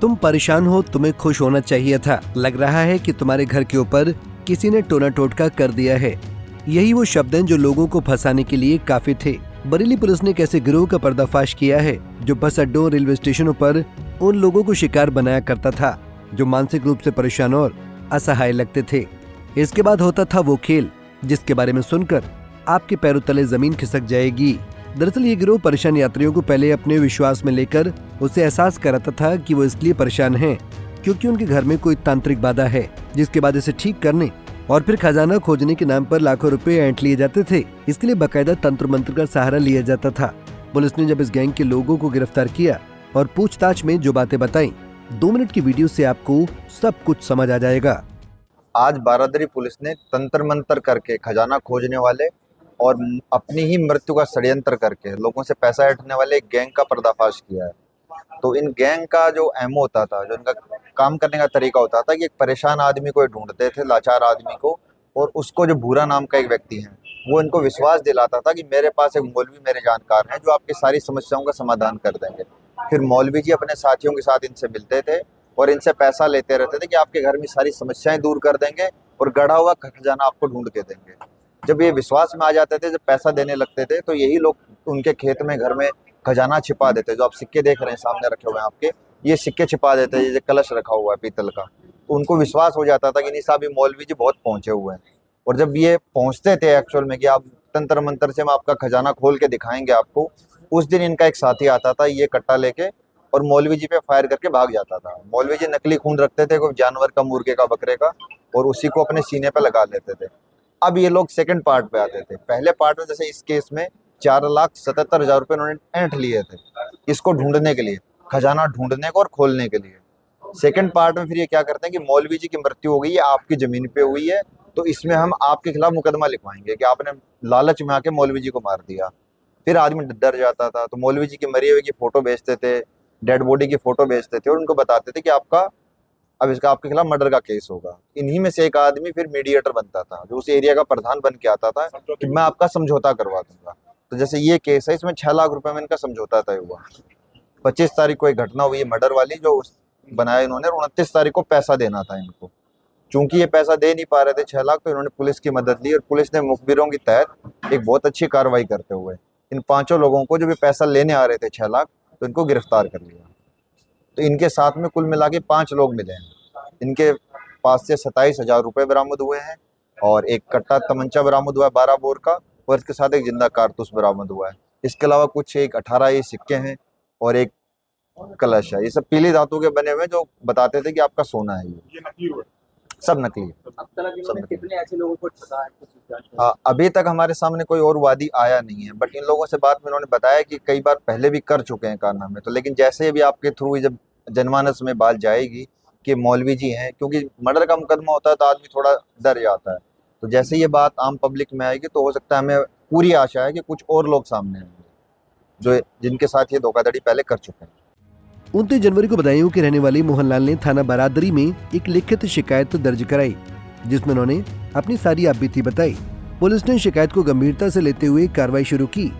तुम परेशान हो, तुम्हें खुश होना चाहिए था। लग रहा है कि तुम्हारे घर के ऊपर किसी ने टोना टोटका कर दिया है। यही वो शब्द हैं जो लोगों को फंसाने के लिए काफी थे। बरेली पुलिस ने एक ऐसे गिरोह का पर्दाफाश किया है जो बस अड्डों, रेलवे स्टेशनों पर उन लोगों को शिकार बनाया करता था जो मानसिक रूप से परेशान और असहाय लगते थे। इसके बाद होता था वो खेल जिसके बारे में सुनकर आपके पैरों तले जमीन खिसक जाएगी। दरअसल ये गिरोह परेशान यात्रियों को पहले अपने विश्वास में लेकर उसे एहसास कराता था कि वो इसलिए परेशान हैं क्योंकि उनके घर में कोई तांत्रिक बाधा है, जिसके बाद इसे ठीक करने और फिर खजाना खोजने के नाम पर लाखों रुपए ऐंठ लिए जाते थे। इसके लिए बाकायदा तंत्र मंत्र का सहारा लिया जाता था। पुलिस ने जब इस गैंग के लोगों को गिरफ्तार किया और पूछताछ में जो बातें बताई, 2 मिनट की वीडियो से आपको सब कुछ समझ आ जाएगा। आज बारादरी पुलिस ने तंत्र मंत्र करके खजाना खोजने वाले और अपनी ही मृत्यु का षड्यंत्र करके लोगों से पैसा ऐंठने वाले एक गैंग का पर्दाफाश किया है। तो इन गैंग का जो एमओ होता था, जो इनका काम करने का तरीका होता था कि एक परेशान आदमी को ढूंढते थे, लाचार आदमी को, और उसको जो भूरा नाम का एक व्यक्ति है वो इनको विश्वास दिलाता था कि मेरे पास एक मौलवी मेरे जानकार हैं जो आपकी सारी समस्याओं का समाधान कर देंगे। फिर मौलवी जी अपने साथियों के साथ इनसे मिलते थे और इनसे पैसा लेते रहते थे कि आपके घर में सारी समस्याएं दूर कर देंगे और गढ़ा हुआ खजाना आपको ढूंढ के देंगे। जब ये विश्वास में आ जाते थे, जब पैसा देने लगते थे, तो यही लोग उनके खेत में, घर में खजाना छिपा देते। जो आप सिक्के देख रहे हैं सामने रखे हुए हैं आपके, ये सिक्के छिपा देते हैं। ये कलश रखा हुआ है पीतल का, तो उनको विश्वास हो जाता था कि नहीं साहब, ये मौलवी जी बहुत पहुंचे हुए हैं। और जब ये पहुंचते थे एक्चुअल में कि आप तंत्र मंत्र से हम आपका खजाना खोल के दिखाएंगे आपको, उस दिन इनका एक साथी आता था ये कट्टा लेके और मौलवी जी पे फायर करके भाग जाता था। मौलवी जी नकली खून रखते थे, कोई जानवर का, मुर्गे का, बकरे का, और उसी को अपने सीने पे लगा लेते थे। अब ये लोग सेकंड पार्ट पे आते थे। पहले पार्ट में जैसे इस केस में 4,77,000 रुपये उन्होंने ऐंठ लिए थे इसको ढूंढने के लिए, खजाना ढूंढने को और खोलने के लिए। सेकंड पार्ट में फिर ये क्या करते हैं कि मौलवी जी की मृत्यु हो गई है, आपकी जमीन पे हुई है, तो इसमें हम आपके खिलाफ मुकदमा लिखवाएंगे कि आपने लालच में आके मौलवी जी को मार दिया। फिर आदमी डर जाता था, तो मौलवी जी की मरी हुए की फोटो भेजते थे, डेड बॉडी की फोटो भेजते थे और उनको बताते थे कि अब इसका आपके खिलाफ मर्डर का केस होगा। इन्हीं में से एक आदमी फिर मीडिएटर बनता था, जो उस एरिया का प्रधान बन के आता था कि मैं आपका समझौता करवा दूंगा। तो जैसे ये केस है, इसमें 6 लाख रुपए में इनका समझौता तय हुआ। 25 तारीख को एक घटना हुई मर्डर वाली, जो बनाया इन्होंने, 29 तारीख को पैसा देना था इनको। चूंकि ये पैसा दे नहीं पा रहे थे 6 लाख, तो इन्होंने पुलिस की मदद ली और पुलिस ने मुखबिरों की तहत एक बहुत अच्छी कार्रवाई करते हुए इन 5 लोगों को, जो भी पैसा लेने आ रहे थे 6 लाख, तो इनको गिरफ्तार कर लिया। तो इनके साथ में कुल मिला के 5 लोग मिले हैं। इनके पास से 27,000 रुपये बरामद हुए हैं और एक कट्टा तमंचा बरामद हुआ है 12 बोर का, और इसके साथ एक जिंदा कारतूस बरामद हुआ है। इसके अलावा कुछ 18 ये सिक्के हैं और एक कलश है। ये सब पीली धातु के बने हुए जो बताते थे कि आपका सोना है। ये नकली हुआ? सब नकली है। अब तक इन्होंने कितने ऐसे लोगों को ठगा है? अभी तक हमारे सामने कोई और वादी आया नहीं है, बट इन लोगों से बात में इन्होंने बताया कि कई बार पहले भी कर चुके हैं कारनामे। तो लेकिन जैसे अभी आपके थ्रू जब जनमानस में बात जाएगी कि मौलवी जी हैं, क्योंकि मर्डर का मुकदमा होता है तो आदमी थोड़ा डर जाता है, तो जैसे ये बात आम पब्लिक में आएगी तो हो सकता है, हमें पूरी आशा है कि कुछ और लोग सामने आएंगे जो जिनके साथ ये धोखाधड़ी पहले कर चुके हैं। 29 जनवरी को बदायूं के रहने वाले मोहनलाल ने थाना बारादरी में एक लिखित शिकायत दर्ज कराई, जिसमें उन्होंने अपनी सारी आपबीती बताई। पुलिस ने शिकायत को गंभीरता से लेते हुए कार्रवाई शुरू की,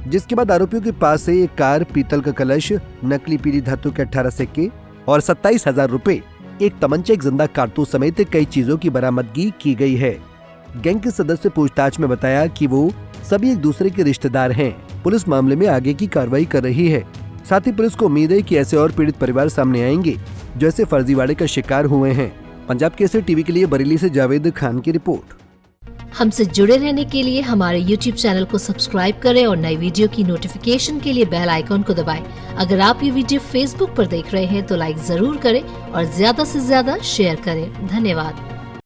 जिसके बाद आरोपियों के पास से एक कार, पीतल का कलश, नकली पीली धातु के 18 सिक्के और 27,000 रुपए, एक तमंचा, एक जिंदा कारतूस समेत कई चीजों की बरामदगी की गई है। गैंग के सदस्य पूछताछ में बताया कि वो सभी एक दूसरे के रिश्तेदार हैं। पुलिस मामले में आगे की कार्रवाई कर रही है। साथ ही पुलिस को उम्मीद है कि ऐसे और पीड़ित परिवार सामने आएंगे जो ऐसे फर्जीवाड़े का शिकार हुए हैं। पंजाब केसरी टीवी के लिए बरेली से जावेद खान की रिपोर्ट। हमसे जुड़े रहने के लिए हमारे YouTube चैनल को सब्सक्राइब करें और नई वीडियो की नोटिफिकेशन के लिए बेल आइकॉन को दबाएं। अगर आप ये वीडियो Facebook पर देख रहे हैं तो लाइक जरूर करें और ज्यादा से ज्यादा शेयर करें। धन्यवाद।